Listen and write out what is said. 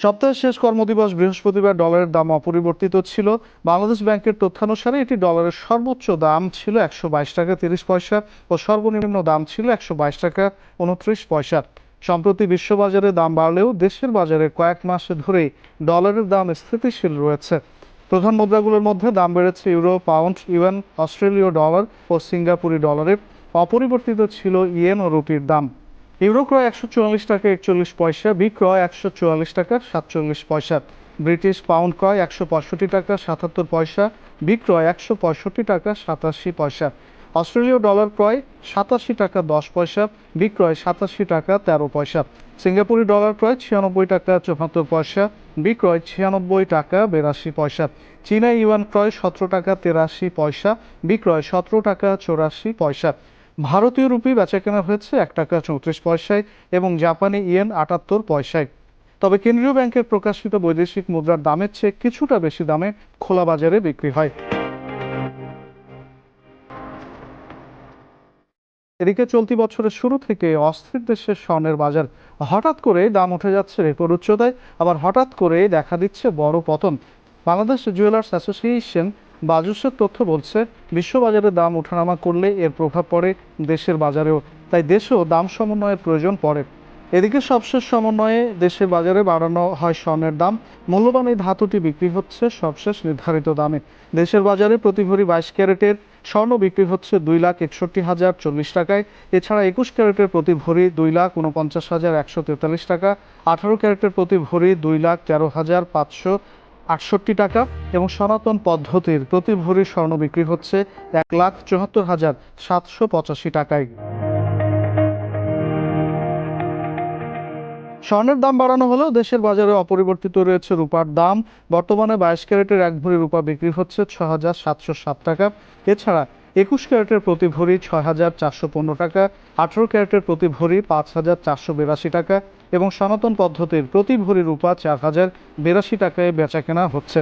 সপ্তাহের শেষ কর্মদিবস বৃহস্পতিবার ডলারের দাম অপরিবর্তিত ছিল। বাংলাদেশ ব্যাংকের তথ্যানুসারে এটি ডলারের সর্বোচ্চ দাম ছিল 122 টাকা 30 পয়সা ও সর্বনিম্ন দাম ছিল 122 টাকা 29 পয়সা। সম্প্রতি বিশ্ববাজারে দাম বাড়লেও দেশের বাজারে কয়েক মাস ধরেই ডলারের দাম স্থিতিশীল রয়েছে। প্রধান মুদ্রাগুলোর মধ্যে দাম বেড়েছে ইউরো, পাউন্ড, ইউয়ান, অস্ট্রেলীয় ডলার ও সিঙ্গাপুরি ডলারের। অপরিবর্তিত ছিল ইয়েন ও রুপির দাম। ইউরো ক্রয় 144 টাকা 41 পয়সা, বিক্রয় 144 টাকা 47 পয়সা। ব্রিটিশ পাউন্ড ক্রয় 165 টাকা 77 পয়সা, বিক্রয় 165 টাকা 87 পয়সা। অস্ট্রেলীয় ডলার ক্রয় 87 টাকা 10 পয়সা, বিক্রয় 87 টাকা 13 পয়সা। সিঙ্গাপুরি ডলার ক্রয় 96 টাকা 74 পয়সা, বিক্রয় 96 টাকা 82 পয়সা। চীনা ইউয়ান ক্রয় 17 টাকা 83 পয়সা, বিক্রয় 17 টাকা 84 পয়সা। ভারতীয় রুপি বেচাকেনা হয়েছে 1 টাকা 34 পয়সায় এবং জাপানি ইয়েন 78 পয়সায়। তবে কেন্দ্রীয় ব্যাংকের প্রকাশিত বৈদেশিক মুদ্রার দামের চেয়ে কিছুটা বেশি দামে খোলা বাজারে বিক্রি হয়। এদিকে চলতি বছরের শুরু থেকে অস্থির দেশের স্বর্ণের বাজার। হঠাৎ করে দাম উঠে যাচ্ছে রেকর্ড উচ্চতায়, আবার হঠাৎ করে দেখা দিচ্ছে বড় পতন। বাংলাদেশ জুয়েলার্স অ্যাসোসিয়েশন বাজুসের তথ্য বলছে, বিশ্ববাজারে দাম ওঠানামা করলে এর প্রভাব পড়ে দেশের বাজারেও, তাই দেশেও দাম সমন্বয়ের প্রয়োজন পড়ে। এদিকে সবশেষ সমন্বয়ে দেশের বাজারে বাড়ানো হয় স্বর্ণের দাম। মূল্যবান এই ধাতুটি বিক্রি হচ্ছে সবশেষ নির্ধারিত দামে। দেশের বাজারে প্রতি ভরি 22 ক্যারেটের স্বর্ণ বিক্রি হচ্ছে 2,61,040 টাকায়। এছাড়া 21 ক্যারেটের প্রতি ভরি 2,49,143 টাকা, 18 ক্যারেটের প্রতি ভরি 2,13,568 টাকা এবং সনাতন পদ্ধতির প্রতি ভরি স্বর্ণ বিক্রি হচ্ছে 1,74,785 টাকায়। স্বর্ণের দাম বাড়ানো হলেও দেশের বাজারে অপরিবর্তিত রয়েছে রূপার দাম। বর্তমানে 22 ক্যারেটের এক ভরি রূপা বিক্রি হচ্ছে 6,707 টাকা। এছাড়া 21 ক্যারেটের প্রতি ভরি 6,415 টাকা, 18 ক্যারেটের প্রতি ভরি 5,482 টাকা এবং সনাতন পদ্ধতির প্রতি ভরি রূপা 4,082 টাকায় বেচাকেনা হচ্ছে।